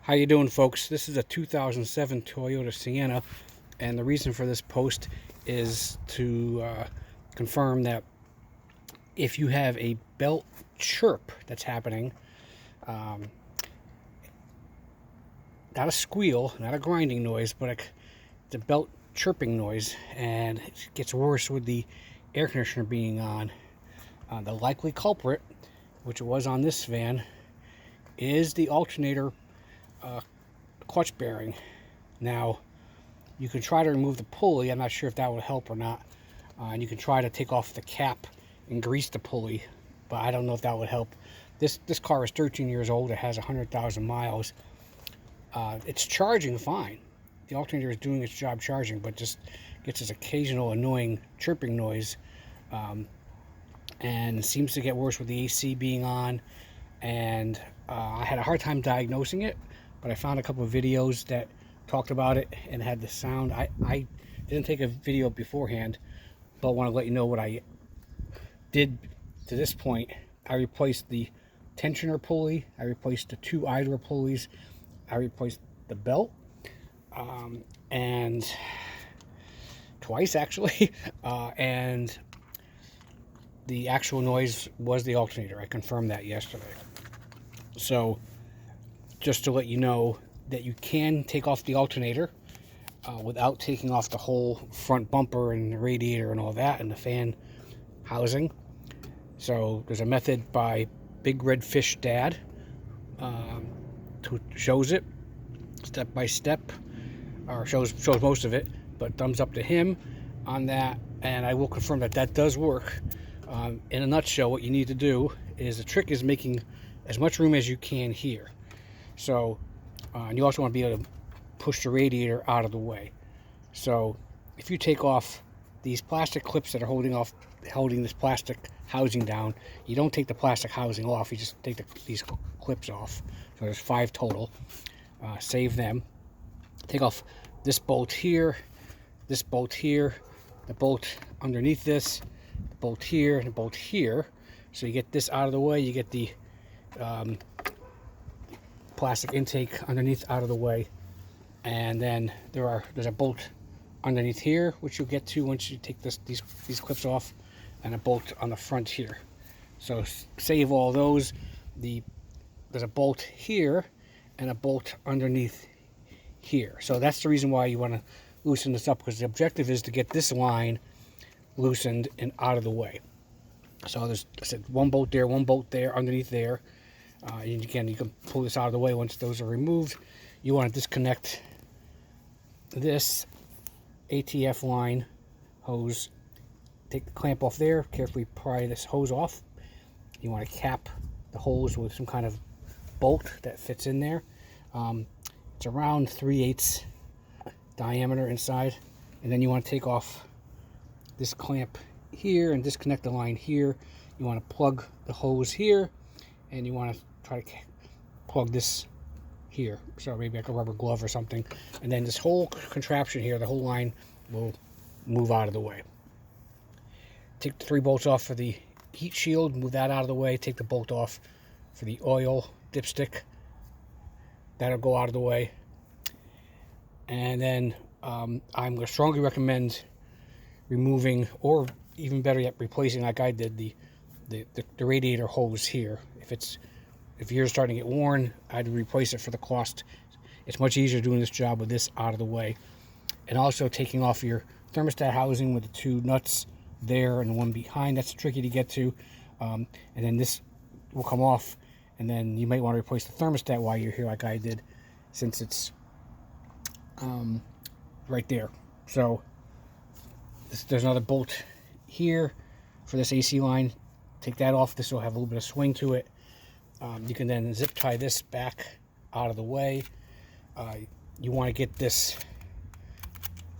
How you doing, folks? This is a 2007 Toyota Sienna, and the reason for this post is to confirm that if you have a belt chirp that's happening, not a squeal, not a grinding noise, but it's a belt chirping noise, and it gets worse with the air conditioner being on. The likely culprit, which it was on this van, is the alternator clutch bearing. Now, you can try to remove the pulley. I'm not sure if that would help or not. And you can try to take off the cap and grease the pulley, but I don't know if that would help. This car is 13 years old. It has 100,000 miles. It's charging fine. The alternator is doing its job charging, but just gets this occasional annoying chirping noise, and seems to get worse with the AC being on. And I had a hard time diagnosing it, but I found a couple of videos that talked about it and had the sound. I didn't take a video beforehand, but I want to let you know what I did to this point. I replaced the tensioner pulley, I replaced the two idler pulleys, I replaced the belt, and twice actually, and the actual noise was the alternator. I confirmed that yesterday. So just to let you know that you can take off the alternator without taking off the whole front bumper and the radiator and all that and the fan housing. So there's a method by Big Red Fish Dad who shows it step by step, or shows most of it, but thumbs up to him on that. And I will confirm that that does work. In a nutshell, what you need to do is, the trick is making as much room as you can here. So, and you also want to be able to push the radiator out of the way. So, if you take off these plastic clips that are holding this plastic housing down, you don't take the plastic housing off. You just take these clips off. So there's 5 total. Save them. Take off this bolt here, the bolt underneath this, the bolt here, and the bolt here. So you get this out of the way. You get the plastic intake underneath out of the way, and then there's a bolt underneath here, which you'll get to once you take these clips off, and a bolt on the front here. So save all those. There's a bolt here and a bolt underneath here. So that's the reason why you want to loosen this up, because the objective is to get this line loosened and out of the way. So there's, I said, one bolt there, underneath there. And again, you can pull this out of the way once those are removed. You want to disconnect this ATF line hose. Take the clamp off there, carefully pry this hose off. You want to cap the hose with some kind of bolt that fits in there. It's around 3/8 diameter inside. And then you want to take off this clamp here and disconnect the line here. You want to plug the hose here, and you want to try to plug this here, so maybe like a rubber glove or something, and then this whole contraption here, the whole line, will move out of the way. Take the 3 bolts off for the heat shield, move that out of the way. Take the bolt off for the oil dipstick, that'll go out of the way. And then I'm going to strongly recommend removing, or even better yet, replacing, like I did, the radiator hose here. If you're starting to get worn, I'd replace it for the cost. It's much easier doing this job with this out of the way. And also taking off your thermostat housing with the 2 nuts there and the one behind. That's tricky to get to. And then this will come off, and then you might want to replace the thermostat while you're here, like I did, since it's right there. So there's another bolt here for this AC line. Take that off. This will have a little bit of swing to it. You can then zip tie this back out of the way. You want to get this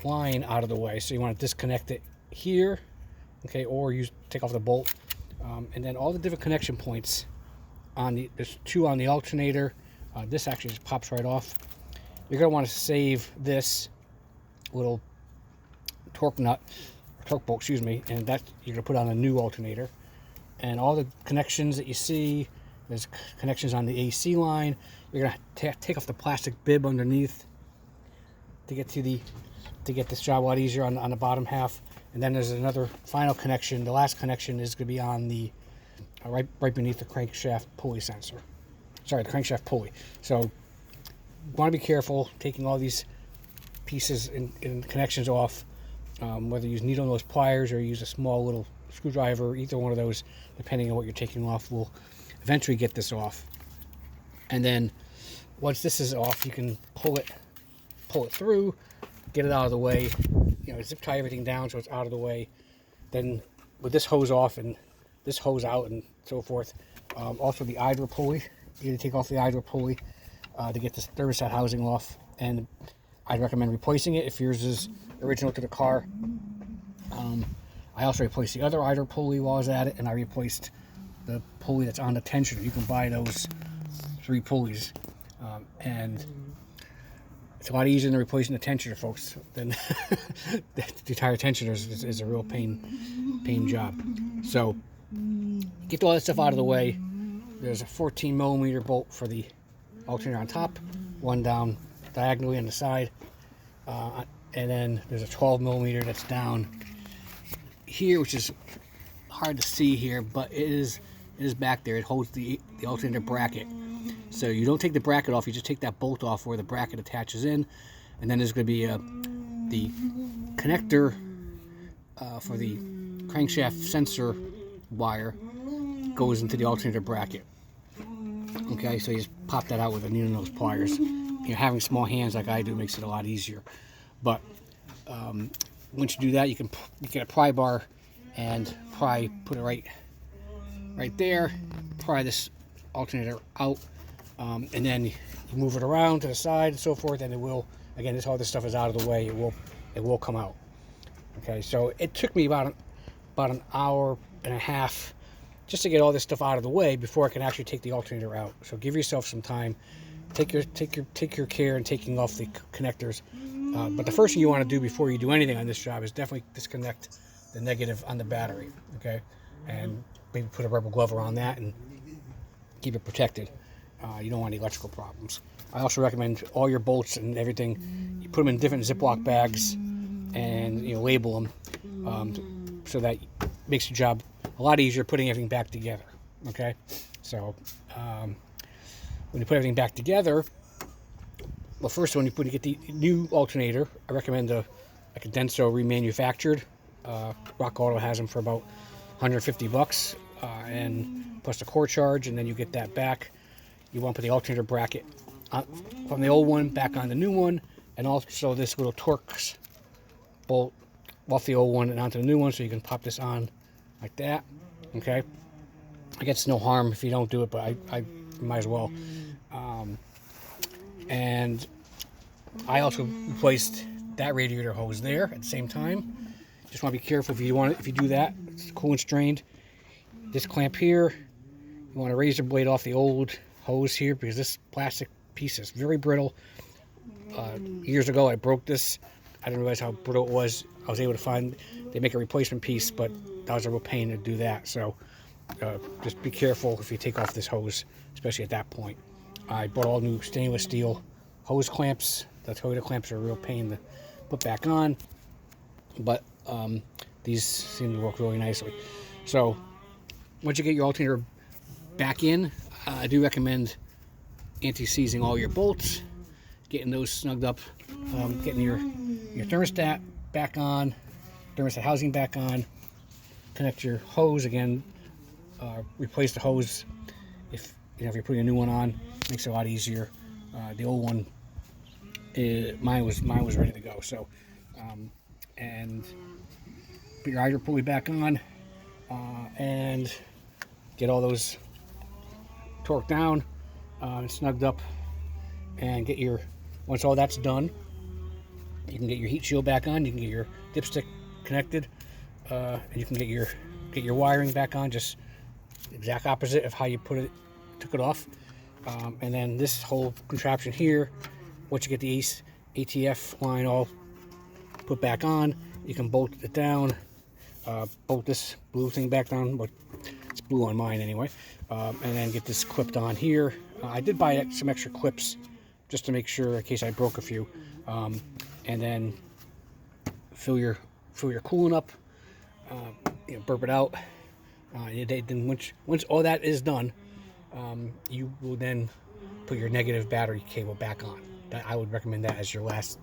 line out of the way, so you want to disconnect it here, okay, or you take off the bolt, and then all the different connection points there's 2 on the alternator. This actually just pops right off. You're going to want to save this little torque nut, torque bolt, excuse me, and that you're going to put on a new alternator. And all the connections that you see, There's connections on the AC line. You're gonna take off the plastic bib underneath to get this job a lot easier on the bottom half. And then there's another final connection. The last connection is gonna be on the right beneath the crankshaft pulley sensor. Sorry, the crankshaft pulley. So you want to be careful taking all these pieces and connections off. Whether you use needle nose pliers or use a small little screwdriver, either one of those, depending on what you're taking off, will eventually get this off. And then once this is off, you can pull it through, get it out of the way, zip tie everything down so it's out of the way. Then with this hose off and this hose out and so forth, also the idler pulley, you need to take off the idler pulley to get this thermostat housing off, and I'd recommend replacing it if yours is original to the car. I also replaced the other idler pulley while I was at it, and I replaced the pulley that's on the tensioner. You can buy those 3 pulleys, and it's a lot easier than replacing the tensioner, folks. Than the entire tensioner is a real pain job. So get all that stuff out of the way. There's a 14mm bolt for the alternator on top, one down diagonally on the side, and then there's a 12mm that's down here, which is hard to see here, but it is back there. It holds the alternator bracket. So you don't take the bracket off, you just take that bolt off where the bracket attaches in, and then there's going to be the connector for the crankshaft sensor wire goes into the alternator bracket. Okay, so you just pop that out with a needle nose pliers. Having small hands like I do makes it a lot easier. But once you do that, you get a pry bar and put it right there. Pry this alternator out, and then you move it around to the side and so forth, and it will. Again, all this stuff is out of the way. It will come out. Okay, so it took me about an hour and a half just to get all this stuff out of the way before I can actually take the alternator out. So give yourself some time. Take your care in taking off the connectors. But the first thing you want to do before you do anything on this job is definitely disconnect the negative on the battery. Okay, and maybe put a rubber glove around that and keep it protected. You don't want any electrical problems. I also recommend all your bolts and everything, you put them in different Ziploc bags and label them, so that makes your job a lot easier putting everything back together. Okay, so when you put everything back together, well, first when you get the new alternator, I recommend a DENSO Remanufactured. Rock Auto has them for about $150, and plus the core charge, and then you get that back. You want to put the alternator bracket from the old one back on the new one, and also this little Torx bolt off the old one and onto the new one, so you can pop this on like that. Okay, I guess no harm if you don't do it, but I might as well. And I also replaced that radiator hose there at the same time. Just want to be careful if you do that. It's coolant drained. This clamp here, you want to raise the blade off the old hose here, because this plastic piece is very brittle. Years ago I broke this. I didn't realize how brittle it was. I was able to find, they make a replacement piece, but that was a real pain to do that. So just be careful if you take off this hose, especially at that point. I bought all new stainless steel hose clamps. The Toyota clamps are a real pain to put back on, but these seem to work really nicely. So once you get your alternator back in, I do recommend anti-seizing all your bolts, getting those snugged up, getting your thermostat back on, thermostat housing back on, connect your hose again, replace the hose if you're putting a new one on. Makes it a lot easier. The old one, mine was ready to go. So, and put your idler pulley back on, and get all those torqued down and snugged up, and get your, once all that's done, you can get your heat shield back on. You can get your dipstick connected, and you can get your wiring back on, just exact opposite of how you took it off. And then this whole contraption here, once you get the ATF line all put back on, you can bolt it down, bolt this blue thing back down, but It's blue on mine anyway. And then get this clipped on here. I did buy some extra clips just to make sure in case I broke a few. And then fill your coolant up, burp it out. Then once all that is done, you will then put your negative battery cable back on. I would recommend that as your last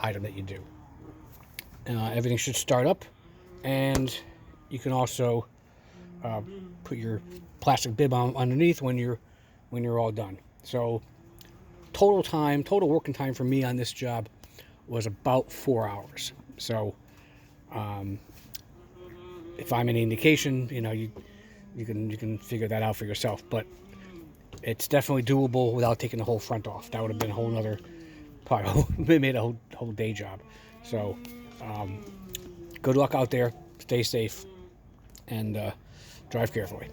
item that you do. Everything should start up, and you can also put your plastic bib on underneath when you're all done. So total working time for me on this job was about 4 hours. So if I'm any indication, you can figure that out for yourself. But it's definitely doable without taking the whole front off. That would have been a whole nother, probably made a whole day job. So good luck out there. Stay safe and drive carefully.